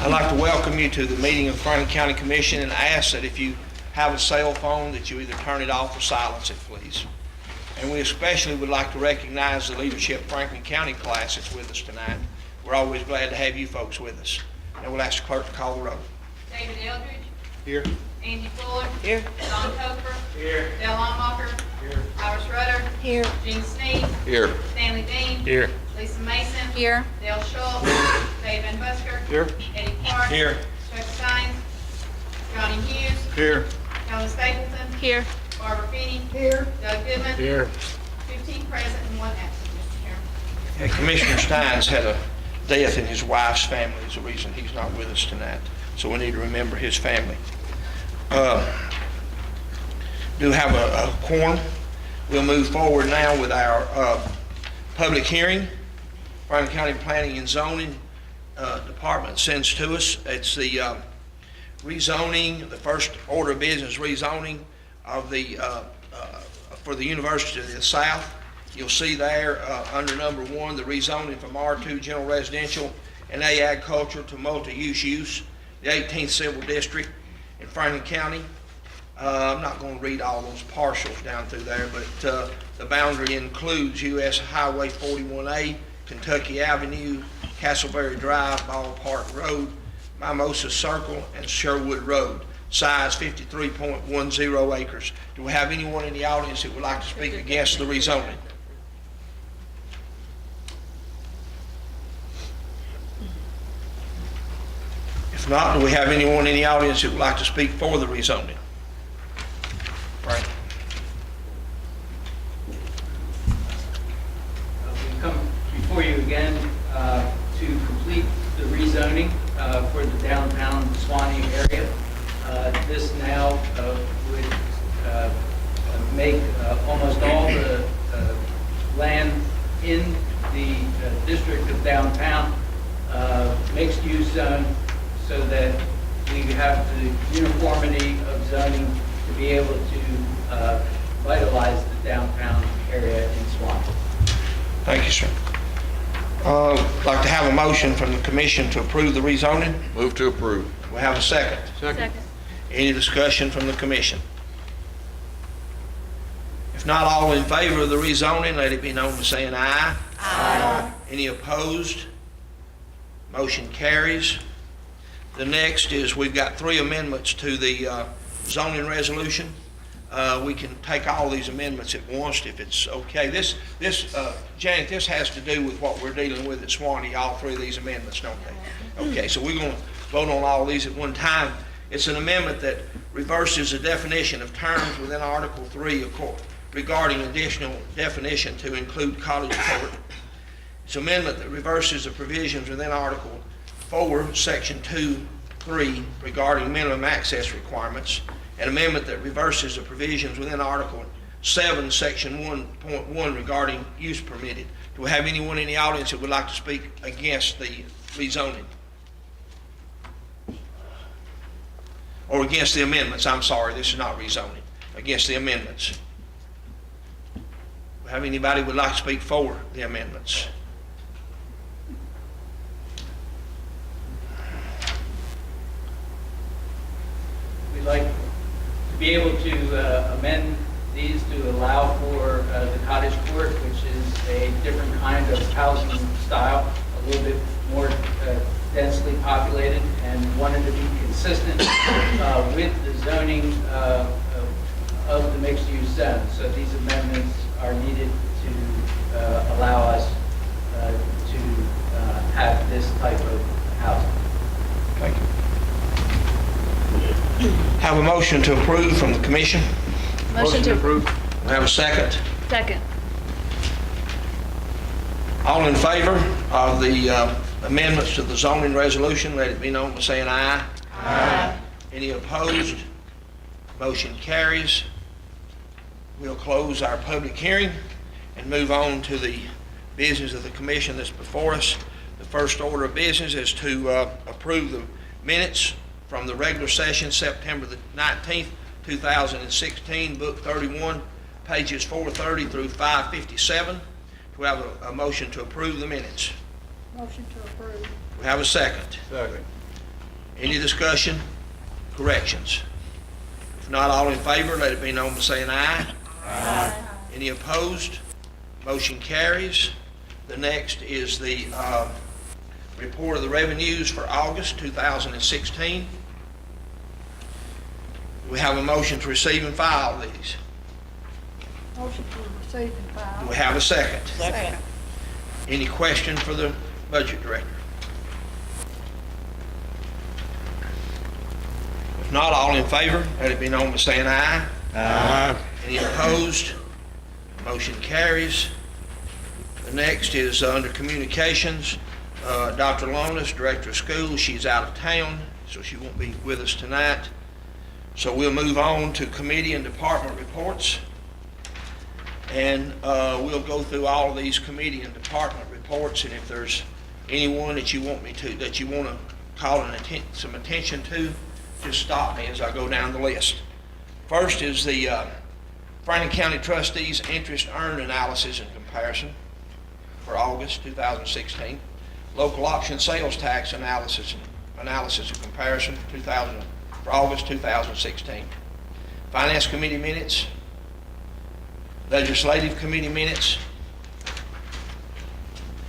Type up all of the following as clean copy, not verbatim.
I'd like to welcome you to the meeting of the Franklin County Commission and ask that if you have a cell phone that you either turn it off or silence it, please. And we especially would like to recognize the Leadership Franklin County class that's with us tonight. We're always glad to have you folks with us. And we'll ask the clerk to call the roll. David Eldridge. Here. Andy Fuller. Here. Don Coker. Here. Dale Longwalker. Here. Iris Rudder. Here. Gene Sneed. Here. Stanley Dean. Here. Lisa Mason. Here. Dale Schultz. Dave Van Buskirk. Here. Eddie Clark. Here. Chuck Steins. Johnny Hughes. Here. Helen Stapleton. Here. Barbara Finney. Here. Doug Goodman. Here. 15 present and 1 absent, Mr. Chairman. Commissioner Steins had a death in his wife's family is the reason he's not with us tonight. So we need to remember his family. Do have a quorum. We'll move forward now with our public hearing. Franklin County Planning and Zoning Department sends to us. It's the rezoning, the first order of business rezoning of the for the University of the South. You'll see there under number 1, the rezoning from R2 general residential and A agricultural to multi-use use, the 18th Civil District in Franklin County. I'm not going to read all those partials down through there, but the boundary includes U.S. Highway 41A, Kentucky Avenue, Castleberry Drive, Ballpark Road, Mimosa Circle, and Sherwood Road. Size 53.10 acres. Do we have anyone in the audience that would like to speak against the rezoning? If not, do we have anyone in the audience that would like to speak for the rezoning? Right. We come before you again to complete the rezoning for the downtown Sewanee area. This now would make almost all the land in the district of downtown mixed-use zone, so that we have the uniformity of zoning to be able to vitalize the downtown area in Sewanee. Thank you, sir. I'd like to have a motion from the commission to approve the rezoning. Move to approve. We have a second. Second. Any discussion from the commission? If not, all in favor of the rezoning, let it be known by saying aye. Aye. Any opposed? Motion carries. The next is we've got 3 amendments to the zoning resolution. We can take all these amendments at once if it's okay. Janet, this has to do with what we're dealing with at Sewanee, all 3 of these amendments, don't they? Okay, so we're going to vote on all these at one time. It's an amendment that reverses the definition of terms within Article 3 regarding additional definition to include cottage court. It's an amendment that reverses the provisions within Article 4, Section 2.3 regarding minimum access requirements. An amendment that reverses the provisions within Article 7, Section 1.1 regarding use permitted. Do we have anyone in the audience that would like to speak against the rezoning? Or against the amendments? I'm sorry, this is not rezoning. Against the amendments. Do we have anybody who would like to speak for the amendments? We'd like to be able to amend these to allow for the cottage court, which is a different kind of housing style, a little bit more densely populated, and wanted to be consistent with the zoning of the mixed-use zone. So these amendments are needed to allow us to have this type of housing. Thank you. Have a motion to approve from the commission. Motion to approve. We have a second. Second. All in favor of the amendments to the zoning resolution, let it be known by saying aye. Aye. Any opposed? Motion carries. We'll close our public hearing and move on to the business of the commission that's before us. The first order of business is to approve the minutes from the regular session, September the 19th, 2016, Book 31, pages 430 through 557. Do we have a motion to approve the minutes? Motion to approve. We have a second. Second. Any discussion, corrections? If not, all in favor, let it be known by saying aye. Aye. Any opposed? Motion carries. The next is the report of the revenues for August 2016. We have a motion to receive and file these. Motion to receive and Do file. we have a second? Second. Any question for the budget director? If not, all in favor, let it be known by saying aye. Aye. Any opposed? Motion carries. The next is under communications. Dr. Lonis, Director of Schools, she's out of town, so she won't be with us tonight. So we'll move on to committee and department reports. And we'll go through all of these committee and department reports, and if there's anyone that you want to call some attention to, just stop me as I go down the list. First is the Franklin County Trustees Interest Earned Analysis and Comparison for August 2016. Local Option Sales Tax Analysis and Comparison for August 2016. Finance Committee minutes. Legislative Committee minutes.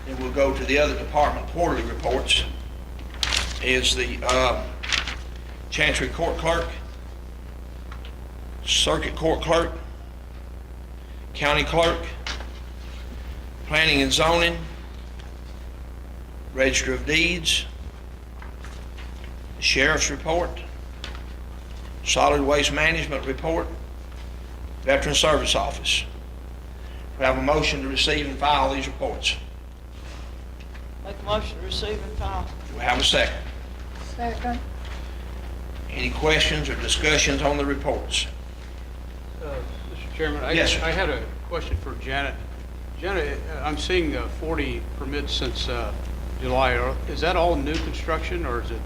And we'll go to the other department quarterly reports. Is the Chancery Court Clerk, Circuit Court Clerk, County Clerk, Planning and Zoning, Register of Deeds, Sheriff's Report, Solid Waste Management Report, Veteran Service Office. We have a motion to receive and file these reports. Make a motion to receive and file. Do we have a second? Second. Any questions or discussions on the reports? Mr. Chairman, Yes, sir. I had a question for Janet. Janet, I'm seeing 40 permits since July. Is that all new construction, or is it?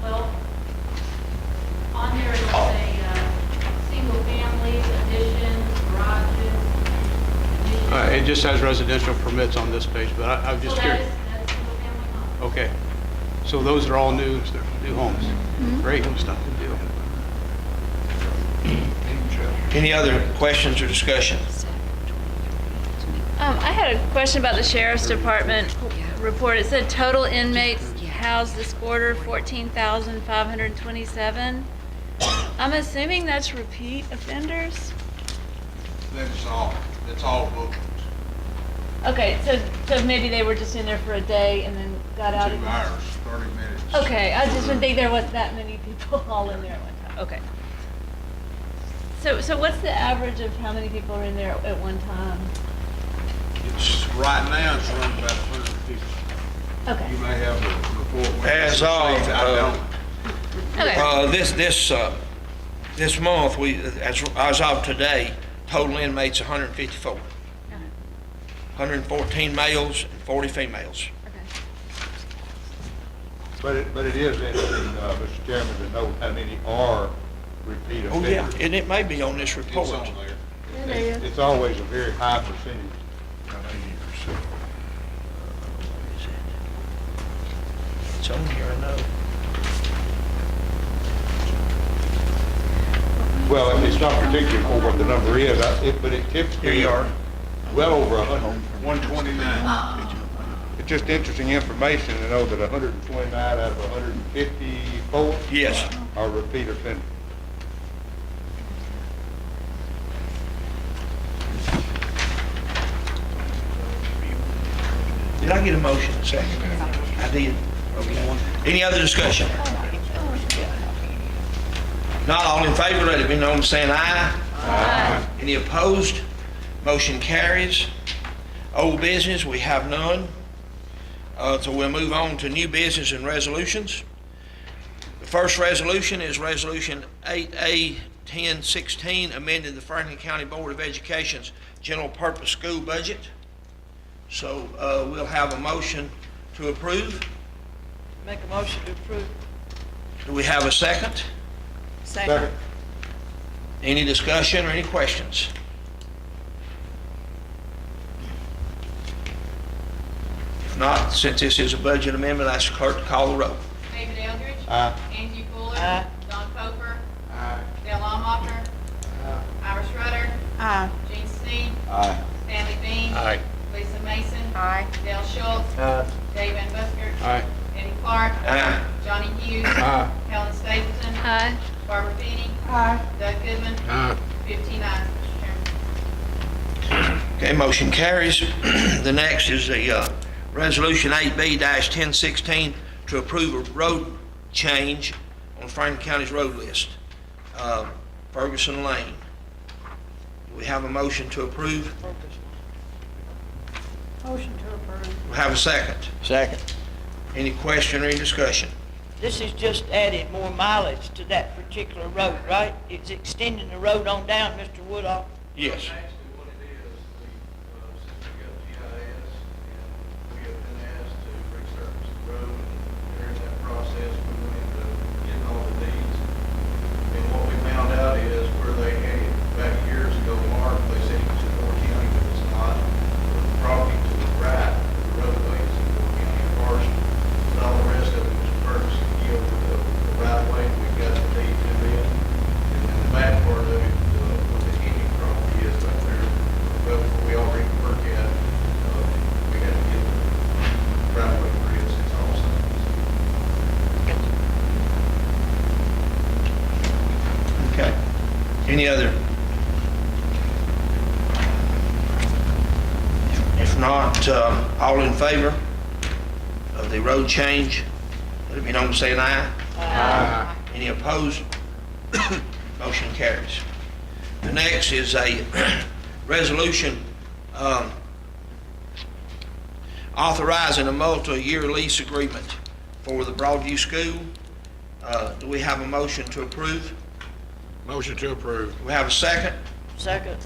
Well, on there is a single family, additions, garages, It just has residential permits on this page, but I'm just curious. That's single family home. Okay, so those are all new homes. Great stuff. Good deal. Any other questions or discussion? I had a question about the Sheriff's Department report. It said total inmates housed this quarter, 14,527. I'm assuming that's repeat offenders? That's all booked. Okay, so maybe they were just in there for a day and then got out 2 again? hours, 30 minutes. Okay, I just didn't think there was that many people all in there at one time. Okay. So what's the average of how many people are in there at one time? It's, right now, it's around about 150. Okay. You may have a report. when As it's of, received. I don't. Okay. This month, as of today, total inmates 154. 114 males and 40 females. Okay. But it is interesting, Mr. Chairman, to know how many are repeat Oh, offenders. yeah, and it may be on this It's report. on there. It is. It's always a very high percentage. It's on here, I know. Well, it's not particular for what the number is, but it typically. Here you are. Well over 100. 129. It's just interesting information to know that 129 out of 154 Yes. are repeat offenders. Did I get a motion second? I did. Okay. Any other discussion? Not all in favor, let it be known by saying aye. Aye. Any opposed? Motion carries. Old business, we have none. So we'll move on to new business and resolutions. The first resolution is Resolution 8A 1016, amending the Franklin County Board of Education's general purpose school budget. So we'll have a motion to approve. Make a motion to approve. Do we have a second? Second. Any discussion or any questions? If not, since this is a budget amendment, I ask the clerk to call the roll. Angie Fuller. Don Poper. Dale Almacher. Iris Rudder. Gene Snee. Stanley Bean. Lisa Mason. Dale Schultz. Dave Van Buskirk. Eddie Clark. Johnny Hughes. Helen Stapleton. Aye. Barbara Finney. Doug Goodman. 15 ayes, Mr. Chairman. Okay, motion carries. The next is the Resolution 8B-1016 to approve a road change on Franklin County's road list, Ferguson Lane. Do we have a motion to approve? Motion to approve. We have a second. Second. Any question or any discussion? This is just adding more mileage to that particular road, right? It's extending the road on down, Mr. Woodall. Yes. Actually, what it is, since we got GIS, and we have been asked to resurface the road, and during that process, we went into getting all the deeds. And what we found out is where they had it back years ago, Mark, they said it was in Moore County, but it's not. The property to the right, the roadway is in Moore County first, and all the rest of it was Ferguson, over the right of way, we got the deed to it. And then the back part of it, where the Indian property is right there, well, we already work at, we had to get the right of way grids, it's all signed. Okay. Any other? If not, all in favor of the road change, let it be known by saying aye. Any opposed? Motion carries. The next is a resolution authorizing a multi-year lease agreement for the Broadview School. Do we have a motion to approve? Motion to approve. Do we have a second? Second.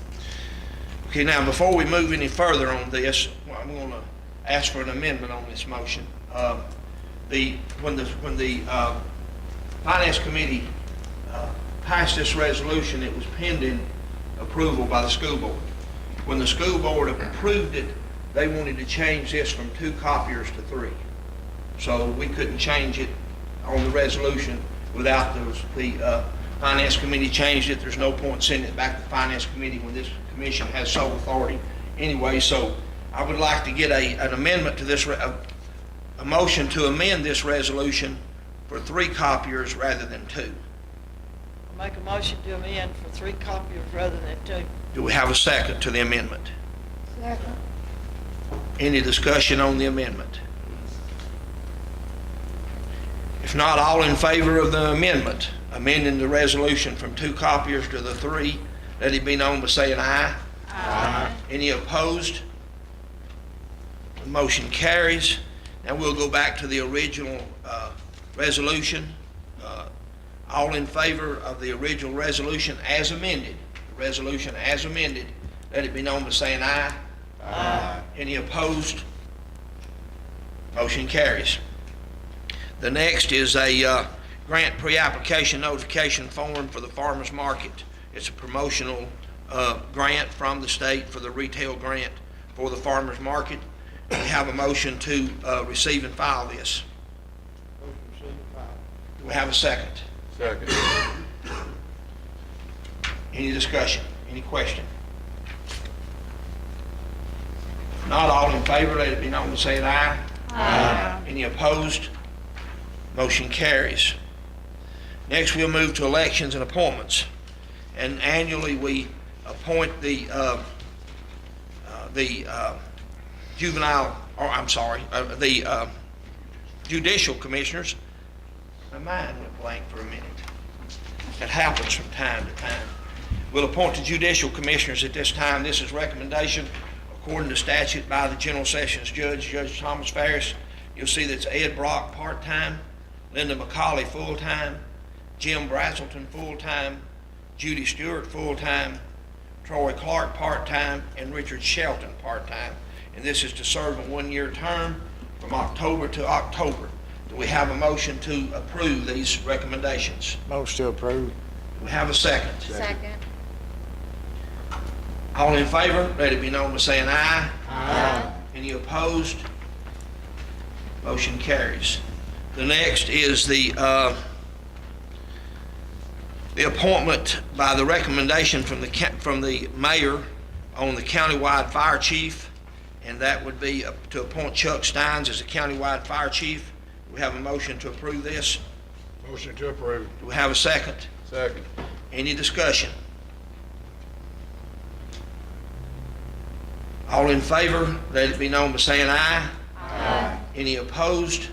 Okay, now, before we move any further on this, I'm going to ask for an amendment on this motion. When the Finance Committee passed this resolution, it was pending approval by the school board. When the school board approved it, they wanted to change this from 2 copiers to 3. So we couldn't change it on the resolution without the Finance Committee changed it. There's no point sending it back to the Finance Committee when this commission has sole authority anyway. So I would like to get an amendment to this, a motion to amend this resolution for 3 copiers rather than 2. I'll make a motion to amend for 3 copiers rather than 2. Do we have a second to the amendment? Second. Any discussion on the amendment? If not, all in favor of the amendment, amending the resolution from 2 copiers to the 3, let it be known by saying aye. Aye. Any opposed? The motion carries. Now we'll go back to the original resolution. All in favor of the original resolution as amended, the resolution as amended, let it be known by saying aye. Aye. Any opposed? Motion carries. The next is a grant pre-application notification form for the farmers market. It's a promotional grant from the state for the retail grant for the farmers market. We have a motion to receive and file this. Do we have a second? Second. Any discussion? Any question? If not, all in favor, let it be known by saying aye. Aye. Any opposed? Motion carries. Next, we'll move to elections and appointments. And annually, we appoint the judicial commissioners. My mind went blank for a minute. That happens from time to time. We'll appoint the judicial commissioners at this time. This is recommendation according to statute by the General Sessions Judge, Judge Thomas Ferris. You'll see that's Ed Brock, part-time, Linda McCauley, full-time, Jim Brazelton, full-time, Judy Stewart, full-time, Troy Clark, part-time, and Richard Shelton, part-time. And this is to serve a 1-year term from October to October. Do we have a motion to approve these recommendations? Motion to approve. Do we have a second? Second. All in favor, let it be known by saying aye. Aye. Any opposed? Motion carries. The next is the appointment by the recommendation from the mayor on the countywide fire chief, and that would be to appoint Chuck Steins as a countywide fire chief. Do we have a motion to approve this? Motion to approve. Do we have a second? Second. Any discussion? All in favor, let it be known by saying aye. Aye. Any opposed?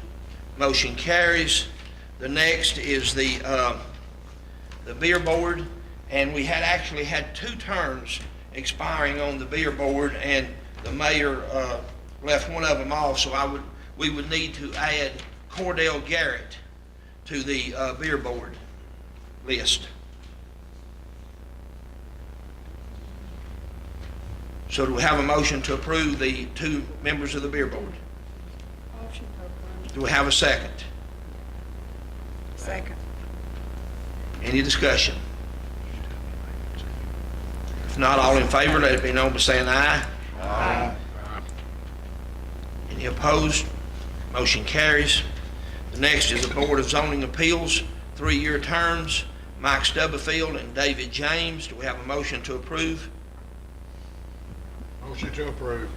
Motion carries. The next is the beer board, and we had actually had 2 terms expiring on the beer board, and the mayor left one of them off, so we would need to add Cordell Garrett to the beer board list. So do we have a motion to approve the 2 members of the beer board? Motion to approve. Do we have a second? Second. Any discussion? If not, all in favor, let it be known by saying aye. Aye. Any opposed? Motion carries. The next is the Board of Zoning Appeals, 3-year terms, Mike Stubblefield and David James. Do we have a motion to approve? Motion to approve.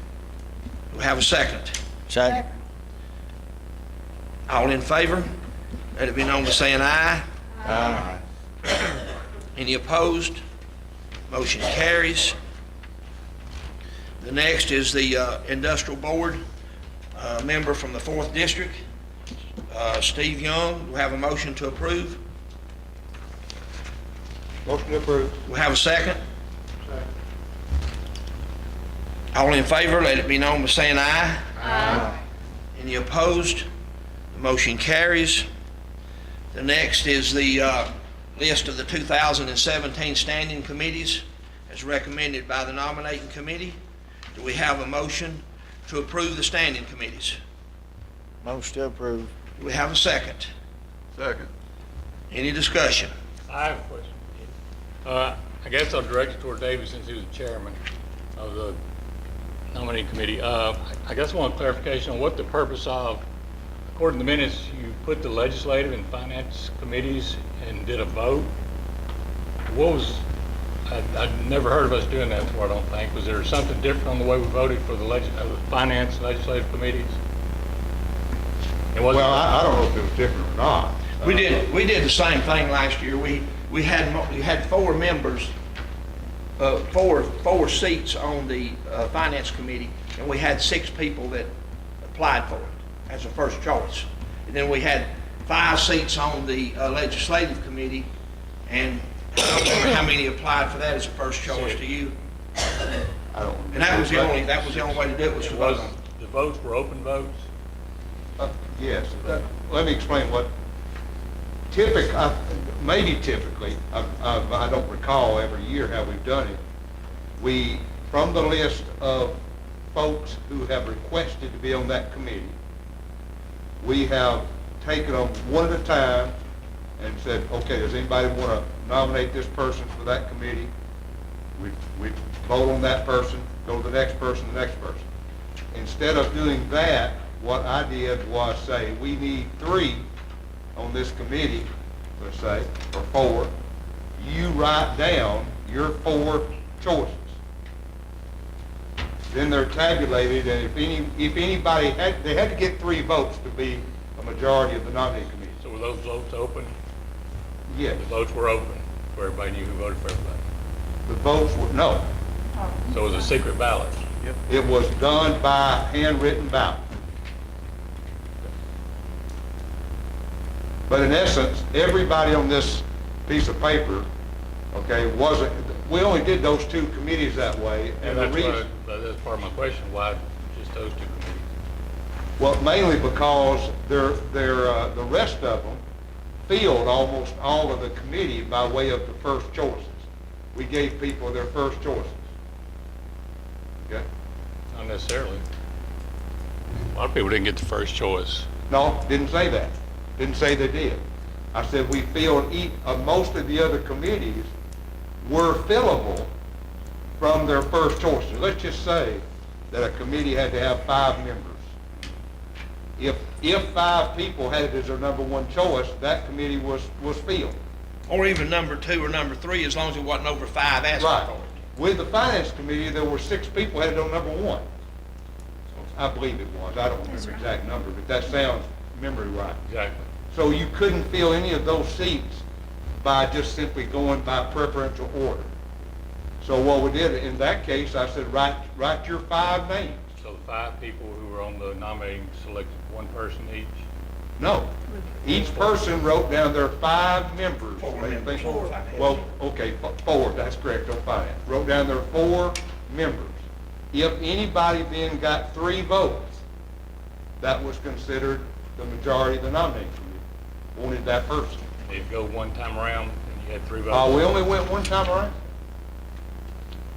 Do we have a second? Second. All in favor, let it be known by saying aye. Aye. Any opposed? Motion carries. The next is the Industrial Board, member from the 4th District, Steve Young. Do we have a motion to approve? Motion to approve. Do we have a second? All in favor, let it be known by saying aye. Aye. Any opposed? The motion carries. The next is the list of the 2017 standing committees as recommended by the nominating committee. Do we have a motion to approve the standing committees? Motion to approve. Do we have a second? Second. Any discussion? I have a question. I guess I'll direct it toward David since he was the chairman of the nominating committee. I guess I want clarification on what the purpose of, according to the minutes, you put the legislative and finance committees and did a vote. What was, I'd never heard of us doing that before, I don't think. Was there something different on the way we voted for the finance and legislative committees? Well, I don't know if it was different or not. We did the same thing last year. We had 4 members, 4 seats on the finance committee, and we had 6 people that applied for it as a first choice. And then we had 5 seats on the legislative committee, and I don't remember how many applied for that as a first choice to you. I don't. And that was the only way to do it was to vote on it. The votes were open votes? Yes. Let me explain what maybe typically, I don't recall every year how we've done it. We, from the list of folks who have requested to be on that committee, we have taken them one at a time and said, okay, does anybody want to nominate this person for that committee? We vote on that person, go to the next person, the next person. Instead of doing that, what I did was say, we need 3 on this committee, let's say, or 4. You write down your 4 choices. Then they're tabulated, and if anybody they had to get 3 votes to be a majority of the nominating committee. So were those votes open? Yes. The votes were open, where everybody knew who voted for everybody. The votes were, no. So it was a secret ballot? Yep. It was done by handwritten ballot. But in essence, everybody on this piece of paper, okay, we only did those 2 committees that way. And And the reason, that's part of my question, why just those 2 committees? well, mainly because the rest of them filled almost all of the committee by way of the first choices. We gave people their first choices. Okay? Not necessarily. A lot of people didn't get the first choice. No, didn't say that. Didn't say they did. I said we filled most of the other committees were fillable from their first choices. Let's just say that a committee had to have 5 members. If 5 people had it as their number one choice, that committee was filled. Or even number 2 or number 3, as long as it wasn't over 5 asking Right. for it. With the finance committee, there were 6 people had it on number 1. I believe it was. I don't remember the exact number, but that sounds memory right. Exactly. So you couldn't fill any of those seats by just simply going by preferential order. So what we did in that case, I said, write your 5 names. So the 5 people who were on the nominating selected one person each? No. Each person wrote down their 5 members. 4 They members. think- 4. Well, okay, 4, that's correct, on finance. Wrote down their 4 members. If anybody then got 3 votes, that was considered the majority of the nominating committee, wanted that person. They'd go one time around and you had 3 votes? We only went one time around.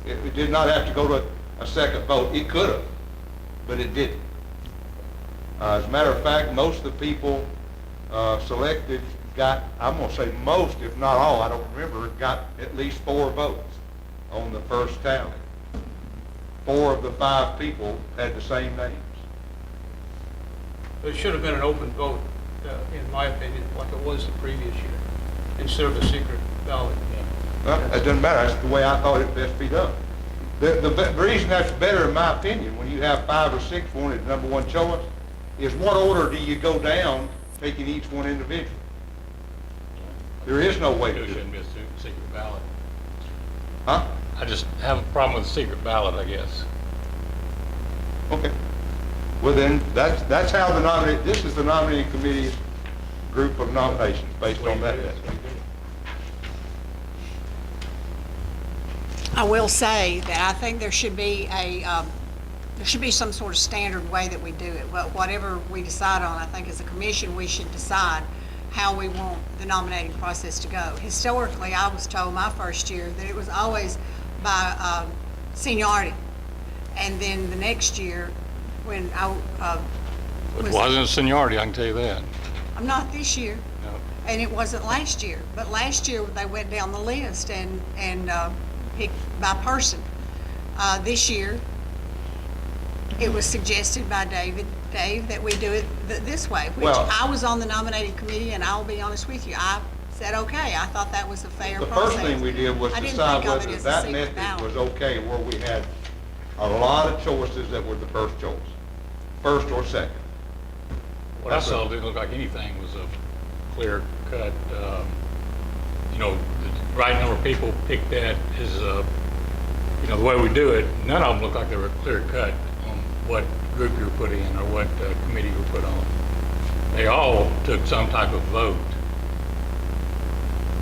It did not have to go to a second vote. It could have, but it didn't. As a matter of fact, most of the people selected got, I'm going to say most, if not all, I don't remember, got at least 4 votes on the first tally. 4 of the 5 people had the same names. It should have been an open vote, in my opinion, like it was the previous year, instead of a secret ballot. Well, it doesn't matter. That's the way I thought it best be done. The reason that's better, in my opinion, when you have 5 or 6 wanted number one choice, is what order do you go down, taking each one individually? There is no way to It do it. shouldn't be a secret ballot. Huh? I just have a problem with the secret ballot, I guess. Okay. Well then, that's how this is the nominating committee's group of nominations, based on that. I will say that I think there should be some sort of standard way that we do it. But whatever we decide on, I think as a commission, we should decide how we want the nominating process to go. Historically, I was told my first year that it was always by seniority. And then the next year, when I It wasn't seniority, I can tell you that. I'm not this year, No. and it wasn't last year. But last year, they went down the list and picked by person. This year, it was suggested by Dave, that we do it this way, which Well- I was on the nominating committee, and I'll be honest with you, I said, okay, I thought that was a fair The process. first thing we did was I didn't decide think of it whether as a that secret method ballot. was okay, where we had a lot of choices that were the first choice, first or second. What I saw didn't look like anything was a clear cut, the right number of people picked that as, the way we do it, none of them looked like they were clear cut on what group you were put in or what committee you were put on. They all took some type of vote.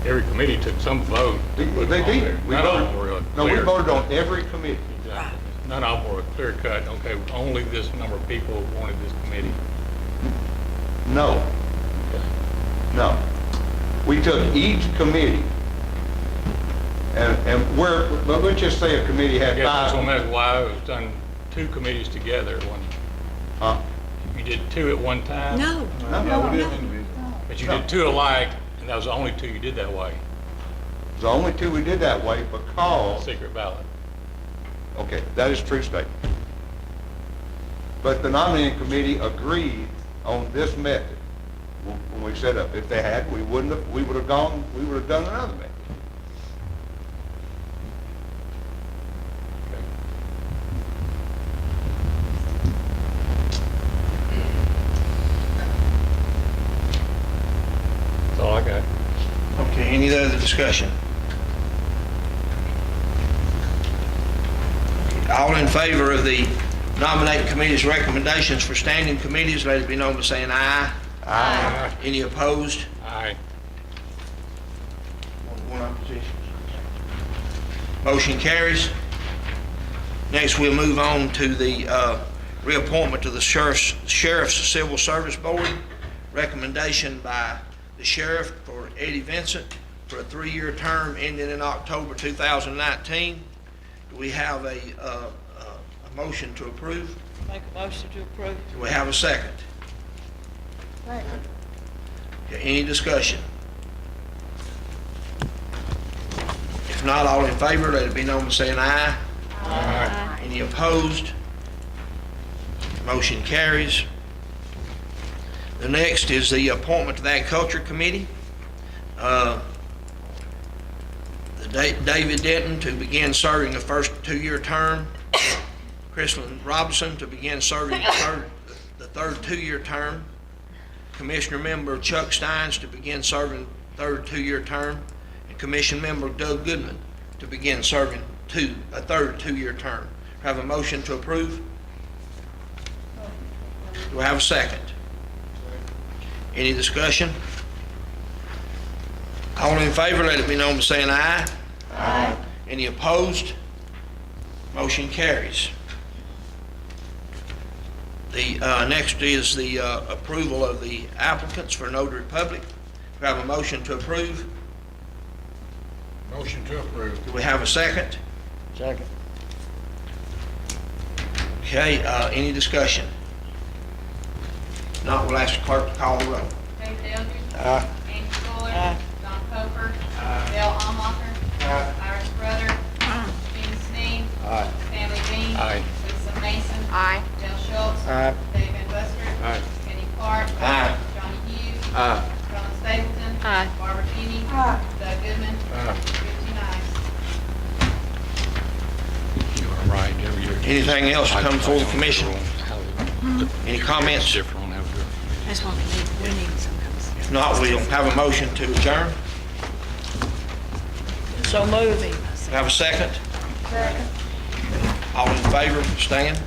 Every committee took some vote. They put them on there. did. We None of them were voted, a no, we clear- voted on every committee. Exactly. None of them were a clear cut, okay, only this number of people wanted this committee. No, no. We took each committee, but let's just say a committee I had guess that's 5. why it was done 2 committees together at one. Huh? You did 2 at one time? No, But you did 2 alike, and that was the only 2 you did that way, The only 2 we did that way because, secret ballot. okay, that is true statement. But the nominating committee agreed on this method when we set up. If they had, we would have done another method. That's all I got. Okay, any other discussion? All in favor of the nominating committee's recommendations for standing committees, let it be known by saying aye. Aye. Any opposed? Aye. One opposition. Motion carries. Next, we'll move on to the reappointment to the Sheriff's Civil Service Board. Recommendation by the sheriff for Eddie Vincent for a 3-year term ending in October 2019. Do we have a motion to approve? Make a motion to approve. Do we have a second? Second. Okay, any discussion? If not, all in favor, let it be known by saying aye. Aye. Any opposed? Motion carries. The next is the appointment to the Agriculture Committee. David Denton to begin serving the first 2-year term. Chrislyn Robinson to begin serving the third 2-year term. Commissioner member Chuck Steins to begin serving third 2-year term. And Commission member Doug Goodman to begin serving a third 2-year term. Have a motion to approve? Do I have a second? Any discussion? All in favor, let it be known by saying aye. Aye. Any opposed? Motion carries. The next is the approval of the applicants for Notary Public. We have a motion to approve. Motion to approve. Do we have a second? Second. Okay, any discussion? Not, we'll ask the clerk to call the roll. David Eldridge. Aye. Andy Fuller. Aye. Don Coker. Dale Almacher. Iris Rudder. Gene Snee. Aye. Stanley Bean. Aye. Lisa Mason. Dale Schultz. Aye. David Buskirk. Aye. Kenny Clark. Aye. Johnny Hughes. Aye. John Stapleton. Aye. Barbara Kenney. Doug Goodman. 50 ayes. You are right, every year. Anything else to come before the commission? Any comments? Different on how we do it. That's what we need sometimes. If not, we'll have a motion to adjourn. So moving. Have a second? Second. All in favor, stand.